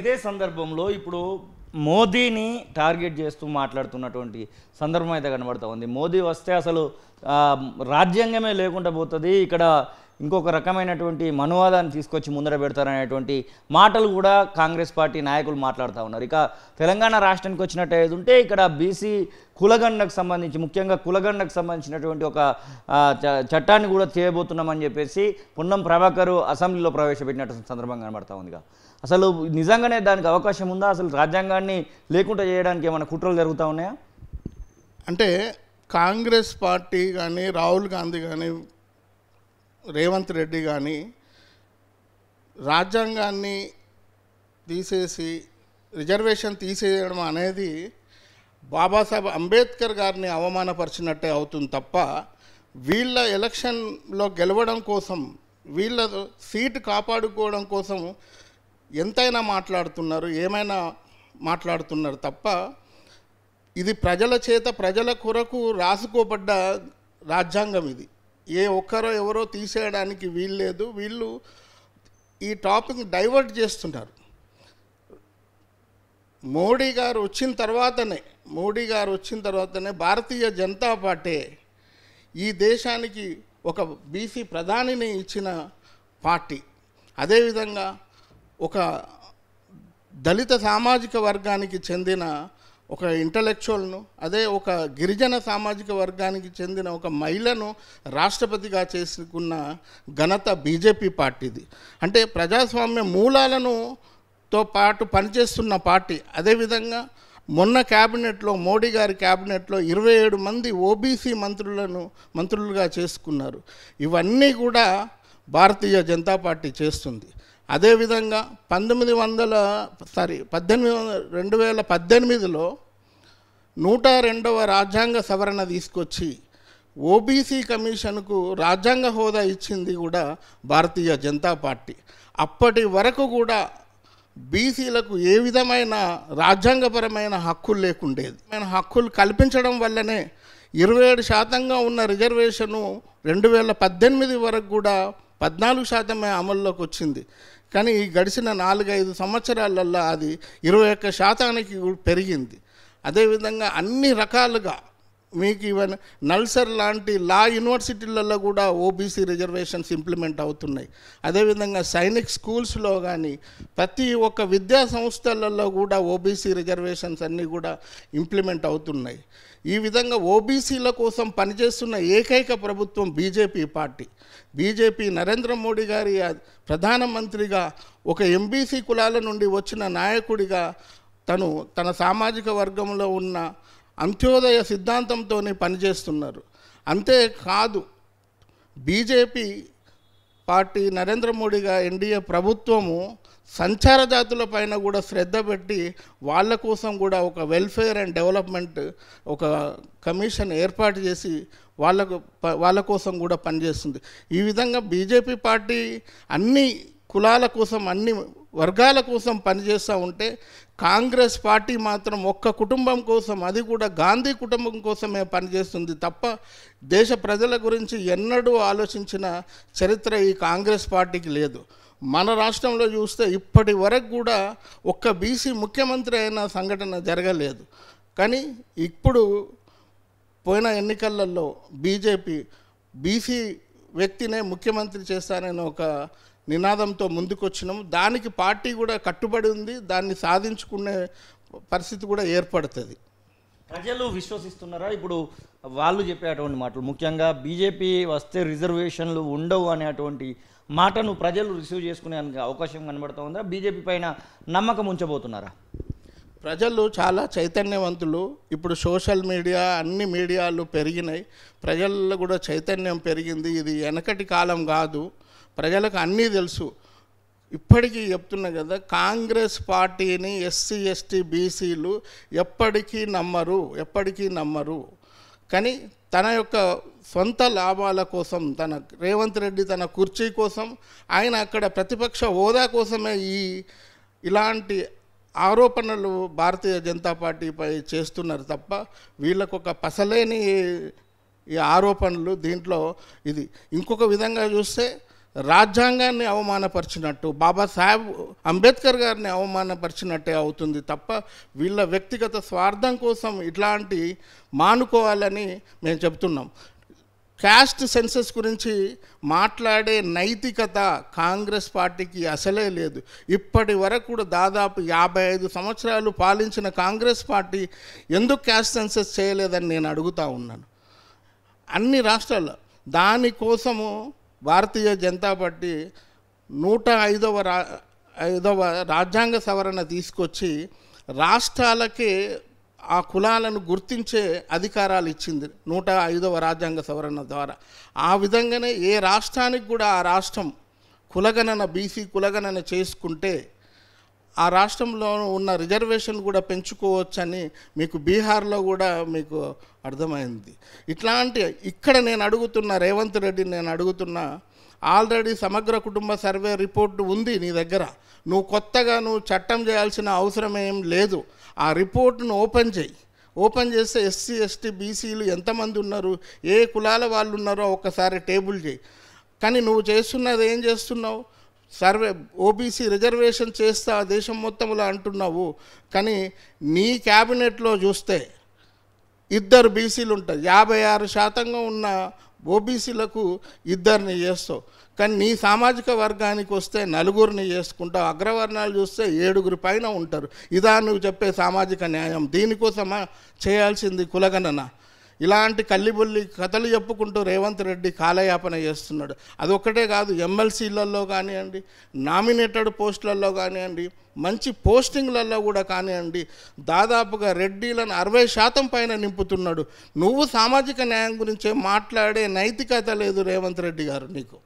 ఇదే సందర్భంలో ఇప్పుడు మోదీని టార్గెట్ చేస్తూ మాట్లాడుతున్నటువంటి సందర్భం అయితే కనబడుతూ ఉంది. మోదీ వస్తే అసలు రాజ్యాంగమే లేకుండా పోతుంది, ఇక్కడ ఇంకొక రకమైనటువంటి మనువాదాన్ని తీసుకొచ్చి ముందర పెడతారనేటువంటి మాటలు కూడా కాంగ్రెస్ పార్టీ నాయకులు మాట్లాడుతూ ఉన్నారు. ఇక తెలంగాణ రాష్ట్రానికి వచ్చినట్టు ఉంటే ఇక్కడ బీసీ కులగండకు సంబంధించి, ముఖ్యంగా కులగండకు సంబంధించినటువంటి ఒక చట్టాన్ని కూడా చేయబోతున్నామని చెప్పేసి పొన్నం ప్రభాకర్ అసెంబ్లీలో ప్రవేశపెట్టినట్టు సందర్భంగా కనబడతా ఉందిగా. అసలు నిజంగానే దానికి అవకాశం ఉందా? అసలు రాజ్యాంగాన్ని లేకుండా చేయడానికి ఏమైనా కుట్రలు జరుగుతూ ఉన్నాయా? అంటే కాంగ్రెస్ పార్టీ కానీ, రాహుల్ గాంధీ కానీ, రేవంత్ రెడ్డి కానీ రాజ్యాంగాన్ని తీసేసి రిజర్వేషన్ తీసేయడం అనేది బాబాసాహెబ్ అంబేద్కర్ గారిని అవమానపరిచినట్టే అవుతుంది తప్ప, వీళ్ళ ఎలక్షన్లో గెలవడం కోసం, వీళ్ళ సీటు కాపాడుకోవడం కోసం ఎంతైనా మాట్లాడుతున్నారు, ఏమైనా మాట్లాడుతున్నారు తప్ప, ఇది ప్రజల చేత ప్రజల కొరకు రాసుకోబడ్డ రాజ్యాంగం. ఇది ఏ ఒక్కరో ఎవరో తీసేయడానికి వీల్లేదు. వీళ్ళు ఈ టాపిక్ డైవర్ట్ చేస్తున్నారు. మోడీ గారు వచ్చిన తర్వాతనే భారతీయ జనతా పార్టీ ఈ దేశానికి ఒక బీసీ ప్రధానిని ఇచ్చిన పార్టీ. అదేవిధంగా ఒక దళిత సామాజిక వర్గానికి చెందిన ఒక ఇంటలెక్చువల్ను, అదే ఒక గిరిజన సామాజిక వర్గానికి చెందిన ఒక మహిళను రాష్ట్రపతిగా చేసుకున్న ఘనత బీజేపీ పార్టీది. అంటే ప్రజాస్వామ్య మూలాలతో పాటు పనిచేస్తున్న పార్టీ. అదేవిధంగా మొన్న క్యాబినెట్లో, మోడీ గారి క్యాబినెట్లో 27 మంది ఓబీసీ మంత్రులుగా చేసుకున్నారు. ఇవన్నీ కూడా భారతీయ జనతా పార్టీ చేస్తుంది. అదేవిధంగా 2018లో 102వ రాజ్యాంగ సవరణ తీసుకొచ్చి ఓబీసీ కమిషన్కు రాజ్యాంగ హోదా ఇచ్చింది కూడా భారతీయ జనతా పార్టీ. అప్పటి వరకు కూడా బీసీలకు ఏ విధమైన రాజ్యాంగపరమైన హక్కులు లేకుండేది. హక్కులు కల్పించడం వల్లనే 27% ఉన్న రిజర్వేషను 2018 వరకు కూడా 14% అమల్లోకి వచ్చింది. కానీ ఈ గడిచిన 4-5 సంవత్సరాలల్లో అది 21% పెరిగింది. అదేవిధంగా అన్ని రకాలుగా మీకు ఈవెన్ నల్సర్ లాంటి లా యూనివర్సిటీలలో కూడా ఓబీసీ రిజర్వేషన్స్ ఇంప్లిమెంట్ అవుతున్నాయి. అదేవిధంగా సైనిక్ స్కూల్స్లో కానీ ప్రతి ఒక్క విద్యా సంస్థలలో కూడా ఓబీసీ రిజర్వేషన్స్ అన్నీ కూడా ఇంప్లిమెంట్ అవుతున్నాయి. ఈ విధంగా ఓబీసీల కోసం పనిచేస్తున్న ఏకైక ప్రభుత్వం BJP party. BJP Narendra Modi గారి ప్రధానమంత్రిగా ఒక ఎంబీసీ కులాల నుండి వచ్చిన నాయకుడిగా తన సామాజిక వర్గంలో ఉన్న అంత్యోదయ సిద్ధాంతంతోనే పనిచేస్తున్నారు. అంతేకాదు బీజేపీ పార్టీ, నరేంద్ర మోడీగా ఎన్డీఏ ప్రభుత్వము సంచార జాతుల పైన కూడా శ్రద్ధ పెట్టి వాళ్ళ కోసం కూడా ఒక వెల్ఫేర్ అండ్ డెవలప్మెంట్ ఒక కమిషన్ ఏర్పాటు చేసి వాళ్ళ కోసం కూడా పనిచేస్తుంది. ఈ విధంగా బీజేపీ పార్టీ అన్ని కులాల కోసం, అన్ని వర్గాల కోసం పనిచేస్తూ ఉంటే, కాంగ్రెస్ పార్టీ మాత్రం ఒక్క కుటుంబం కోసం, అది కూడా గాంధీ కుటుంబం కోసమే పనిచేస్తుంది తప్ప దేశ ప్రజల గురించి ఎన్నడూ ఆలోచించిన చరిత్ర ఈ కాంగ్రెస్ పార్టీకి లేదు. మన రాష్ట్రంలో చూస్తే ఇప్పటి వరకు కూడా ఒక్క బీసీ ముఖ్యమంత్రి అయిన సంఘటన జరగలేదు. కానీ ఇప్పుడు పోయిన ఎన్నికలలో బీజేపీ బీసీ వ్యక్తినే ముఖ్యమంత్రి చేస్తానని ఒక నినాదంతో ముందుకొచ్చినాం. దానికి పార్టీ కూడా కట్టుబడి ఉంది. దాన్ని సాధించుకునే పరిస్థితి కూడా ఏర్పడుతుంది. ప్రజలు విశ్వసిస్తున్నారా ఇప్పుడు వాళ్ళు చెప్పేటువంటి మాటలు? ముఖ్యంగా బీజేపీ వస్తే రిజర్వేషన్లు ఉండవు అనేటువంటి మాటను ప్రజలు రిసీవ్ చేసుకునే అవకాశం కనబడుతూ ఉందా? బీజేపీ పైన నమ్మకం ఉంచబోతున్నారా? ప్రజలు చాలా చైతన్యవంతులు. ఇప్పుడు సోషల్ మీడియా, అన్ని మీడియాలు పెరిగినాయి. ప్రజల్లో కూడా చైతన్యం పెరిగింది. ఇది వెనకటి కాలం కాదు. ప్రజలకు అన్నీ తెలుసు. ఇప్పటికీ చెప్తున్నా కదా, కాంగ్రెస్ పార్టీని ఎస్సీ ఎస్టీ బీసీలు ఎప్పటికీ నమ్మరు. కానీ తన యొక్క సొంత లాభాల కోసం, రేవంత్ రెడ్డి తన కుర్చీ కోసం, ఆయన అక్కడ ప్రతిపక్ష హోదా కోసమే ఇలాంటి ఆరోపణలు భారతీయ జనతా పార్టీపై చేస్తున్నారు తప్ప వీళ్ళకు ఒక పసలేని ఈ ఆరోపణలు. దీంట్లో ఇది ఇంకొక విధంగా చూస్తే రాజ్యాంగాన్ని అవమానపరిచినట్టు, బాబాసాహెబ్ అంబేద్కర్ గారిని అవమానపరిచినట్టే అవుతుంది తప్ప వీళ్ళ వ్యక్తిగత స్వార్థం కోసం ఇట్లాంటి మానుకోవాలని మేము చెప్తున్నాం. క్యాస్ట్ సెన్సస్ గురించి మాట్లాడే నైతికత కాంగ్రెస్ పార్టీకి అసలే లేదు. ఇప్పటి వరకు కూడా దాదాపు 55 సంవత్సరాలు పాలించిన కాంగ్రెస్ పార్టీ ఎందుకు క్యాస్ట్ సెన్సస్ చేయలేదని నేను అడుగుతూ ఉన్నాను. అన్ని రాష్ట్రాల్లో దానికోసము భారతీయ జనతా పార్టీ 105వ రాజ్యాంగ సవరణ తీసుకొచ్చి రాష్ట్రాలకే ఆ కులాలను గుర్తించే అధికారాలు ఇచ్చింది 105వ రాజ్యాంగ సవరణ ద్వారా. ఆ విధంగానే ఏ రాష్ట్రానికి కూడా ఆ రాష్ట్రం కులగణన బీసీ కులగణన చేసుకుంటే ఆ రాష్ట్రంలో ఉన్న రిజర్వేషన్ కూడా పెంచుకోవచ్చని మీకు బీహార్లో కూడా మీకు అర్థమైంది. ఇట్లాంటి ఇక్కడ నేను అడుగుతున్న రేవంత్ రెడ్డిని నేను అడుగుతున్నా, ఆల్రెడీ సమగ్ర కుటుంబ సర్వే రిపోర్టు ఉంది నీ దగ్గర. నువ్వు కొత్తగా చట్టం చేయాల్సిన అవసరం ఏం లేదు. ఆ రిపోర్టును ఓపెన్ చేయి. ఓపెన్ చేస్తే ఎస్సీ ఎస్టీ బీసీలు ఎంతమంది ఉన్నారు, ఏ కులాల వాళ్ళు ఉన్నారో ఒక్కసారి టేబుల్ చేయి. కానీ నువ్వు చేస్తున్నది ఏం చేస్తున్నావు? సర్వే ఓబీసీ రిజర్వేషన్ చేస్తా దేశం మొత్తంలో అంటున్నావు. కానీ నీ క్యాబినెట్లో చూస్తే 2 బీసీలు ఉంటారు. 56% ఉన్న ఓబీసీలకు 2 చేస్తావు. కానీ నీ సామాజిక వర్గానికి వస్తే 4 చేసుకుంటావు. అగ్రవర్ణాలు చూస్తే 7 పైన ఉంటారు. ఇదా నువ్వు చెప్పే సామాజిక న్యాయం? దీనికోసమా చేయాల్సింది కులగణన? ఇలాంటి కల్లిబొల్లి కథలు చెప్పుకుంటూ రేవంత్ రెడ్డి కాలయాపన చేస్తున్నాడు. అదొక్కటే కాదు, ఎమ్మెల్సీలలో కానివ్వండి, నామినేటెడ్ పోస్టులలో కానివ్వండి, మంచి పోస్టింగ్లలో కూడా కానివ్వండి, దాదాపుగా రెడ్డిలను 60% పైన నింపుతున్నాడు. నువ్వు సామాజిక న్యాయం గురించి మాట్లాడే నైతికత లేదు రేవంత్ రెడ్డి గారు నీకు.